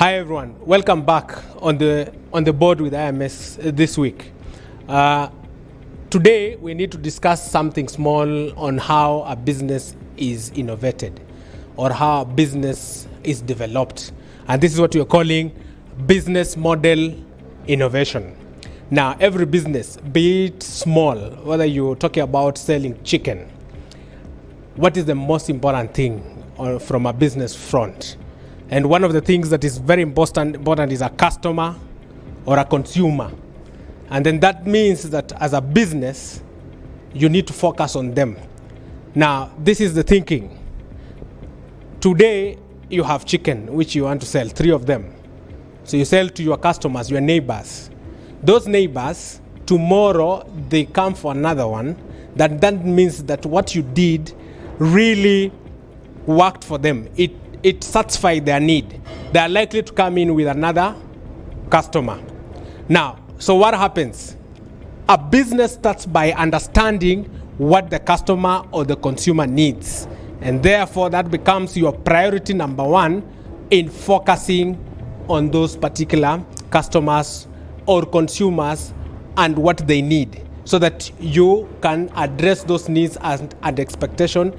Hi everyone, welcome back on the board with IMS this week. Today we need to discuss something small on how a business is innovated or how a business is developed. And this is what we are calling business model innovation. Now every business, be it small, whether you're talking about selling chicken, what is the most important thing from a business front? And one of the things that is very important is a customer or a consumer. And then that means that as a business, you need to focus on them. Now, this is the thinking. Today, you have chicken, which you want to sell, 3 of them. So you sell to your customers, your neighbors. Those neighbors, tomorrow, they come for another one. That means that what you did really worked for them. It satisfied their need. They are likely to come in with another customer. Now, so what happens? A business starts by understanding what the customer or the consumer needs. And therefore, that becomes your priority number 1 in focusing on those particular customers or consumers and what they need, so that you can address those needs and expectation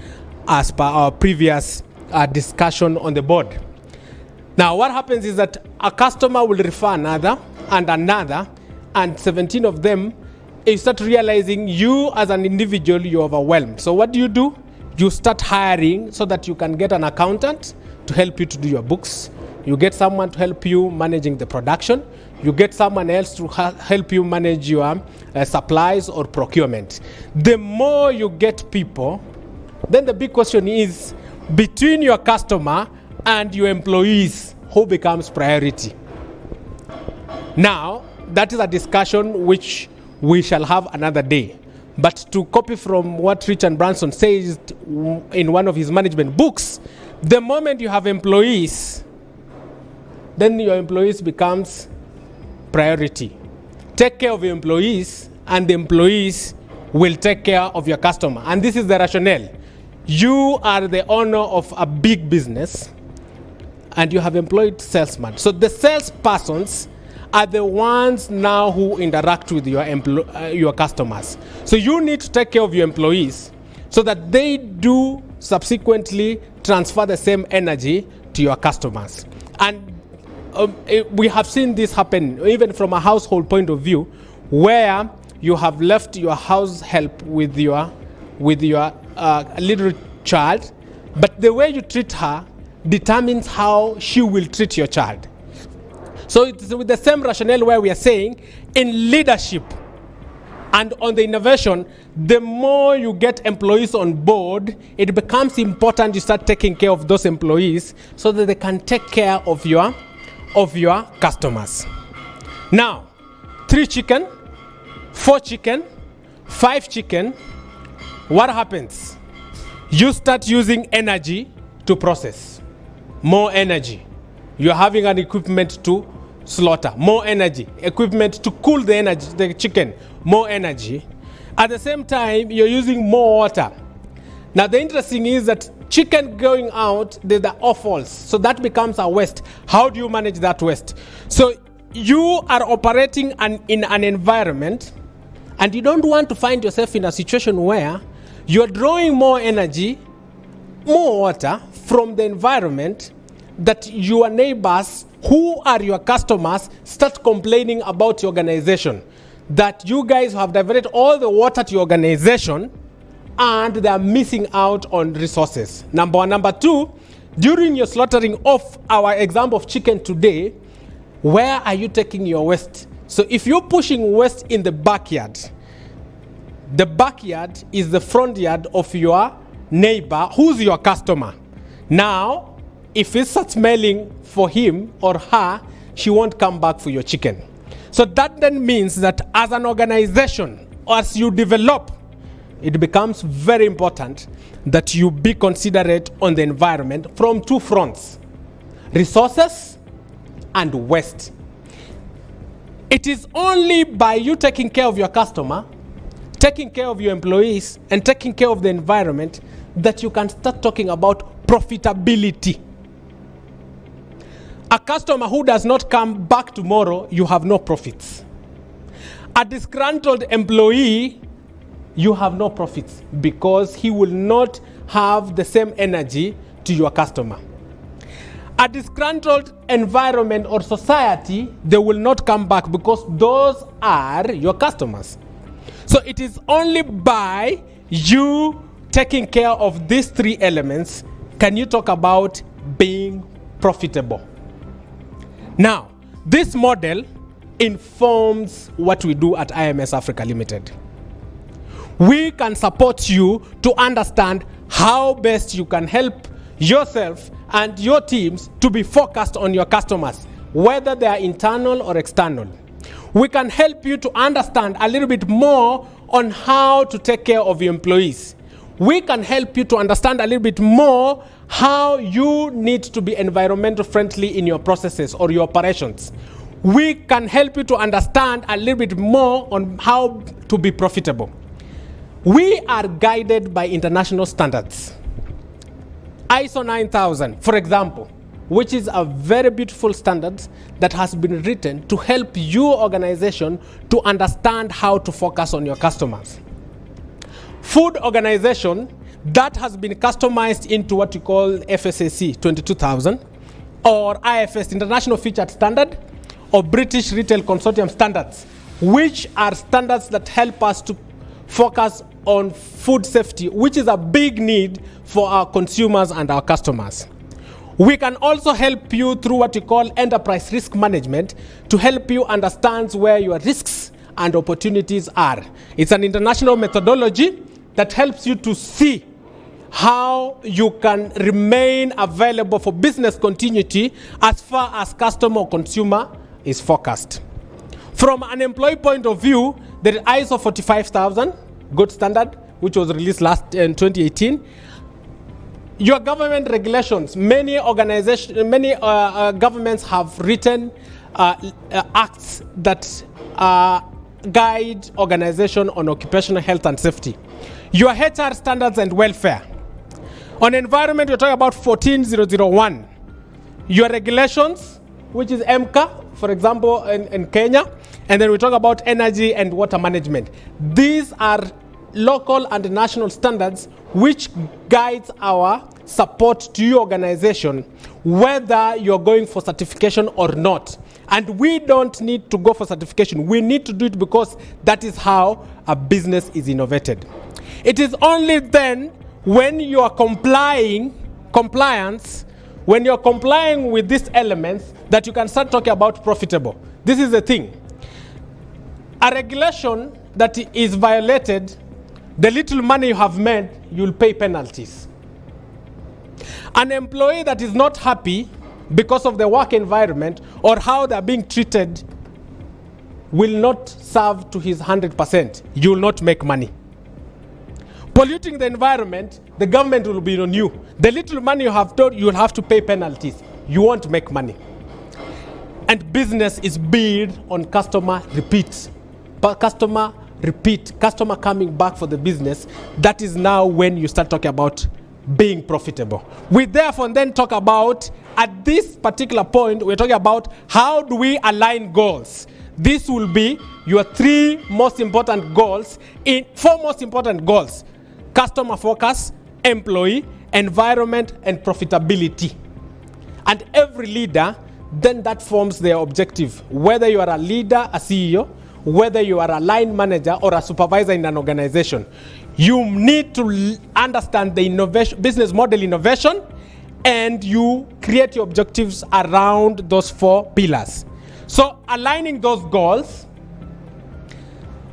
as per our previous discussion on the board. Now what happens is that a customer will refer another and another, and 17 of them, you start realizing you as an individual, you're overwhelmed. So what do? You start hiring so that you can get an accountant to help you to do your books. You get someone to help you managing the production. You get someone else to help you manage your supplies or procurement. The more you get people, then the big question is, between your customer and your employees, who becomes priority? Now, that is a discussion which we shall have another day. But to copy from what Richard Branson says in one of his management books, the moment you have employees, then your employees becomes priority. Take care of your employees, and the employees will take care of your customer. And this is the rationale. You are the owner of a big business and you have employed salesmen. So the salespersons are the ones now who interact with your customers. So you need to take care of your employees so that they do subsequently transfer the same energy to your customers. And we have seen this happen even from a household point of view, where you have left your house help with your little child, but the way you treat her determines how she will treat your child. So it's with the same rationale where we are saying in leadership and on the innovation, the more you get employees on board, it becomes important you start taking care of those employees so that they can take care of your customers. Now, 3 chicken, 4 chicken, 5 chicken. What happens? You start using energy to process. More energy. You're having an equipment to slaughter. More energy. Equipment to cool the chicken. More energy. At the same time, you're using more water. Now the interesting is that chicken going out, there's the offals. So that becomes a waste. How do you manage that waste? So you are operating in an environment, and you don't want to find yourself in a situation where you're drawing more energy, more water from the environment, that your neighbors, who are your customers, start complaining about your organization. That you guys have diverted all the water to your organization and they are missing out on resources. Number 1. Number 2, during your slaughtering of our example of chicken today, where are you taking your waste? So if you're pushing waste in the backyard is the front yard of your neighbor, who's your customer. Now, if it starts smelling for him or her, she won't come back for your chicken. So that then means that as an organization, as you develop, it becomes very important that you be considerate on the environment from 2 fronts: resources and waste. It is only by you taking care of your customer, taking care of your employees, and taking care of the environment that you can start talking about profitability. A customer who does not come back tomorrow, you have no profits. A disgruntled employee, you have no profits because he will not have the same energy to your customer. A disgruntled environment or society, they will not come back because those are your customers. So it is only by you taking care of these three elements can you talk about being profitable. Now, this model informs what we do at IMS Africa Limited. We can support you to understand how best you can help yourself and your teams to be focused on your customers, whether they are internal or external. We can help you to understand a little bit more on how to take care of your employees. We can help you to understand a little bit more how you need to be environmental friendly in your processes or your operations. We can help you to understand a little bit more on how to be profitable. We are guided by international standards. ISO 9000, for example, which is a very beautiful standard that has been written to help your organization to understand how to focus on your customers. Food organization that has been customized into what you call FSSC 22000 or IFS, International Featured Standard, or British Retail Consortium standards, which are standards that help us to focus on food safety, which is a big need for our consumers and our customers. We can also help you through what you call enterprise risk management to help you understand where your risks and opportunities are. It's an international methodology that helps you to see how you can remain available for business continuity as far as customer or consumer is focused. From an employee point of view, there is ISO 45000, good standard, which was released last in 2018. Your government regulations, many governments have written acts that guide organization on occupational health and safety. Your HR standards and welfare. On environment, we're talking about 14001. Your regulations, which is MCA, for example, in Kenya. And then we talk about energy and water management. These are local and national standards which guides our support to your organization, whether you're going for certification or not. And we don't need to go for certification. We need to do it because that is how a business is innovated. It is only then when you are complying with these elements that you can start talking about profitable. This is the thing. A regulation that is violated, the little money you have made, you'll pay penalties. An employee that is not happy because of the work environment or how they're being treated will not serve to his 100%. You will not make money. Polluting the environment, the government will be on you. The little money you have told, you will have to pay penalties. You won't make money. And business is built on customer repeat. Customer coming back for the business. That is now when you start talking about being profitable. We therefore then talk about, at this particular point, we're talking about how do we align goals. This will be your four most important goals. Customer focus, employee, environment, and profitability. And every leader, then that forms their objective. Whether you are a leader, a CEO, whether you are a line manager or a supervisor in an organization, you need to understand the business model innovation, and you create your objectives around those 4 pillars. So aligning those goals,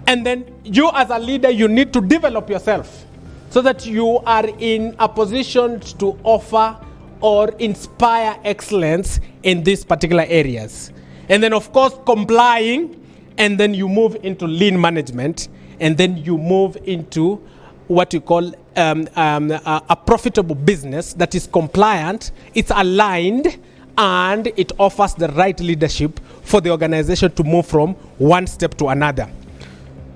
and then you as a leader, you need to develop yourself so that you are in a position to offer or inspire excellence in these particular areas. And then of course complying, and then you move into lean management, and then you move into what you call a profitable business that is compliant, it's aligned, and it offers the right leadership for the organization to move from one step to another.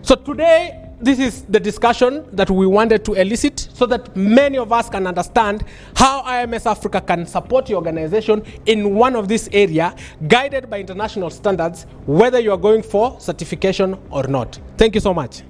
So today, this is the discussion that we wanted to elicit so that many of us can understand how IMS Africa can support your organization in one of these areas, guided by international standards, whether you are going for certification or not. Thank you so much.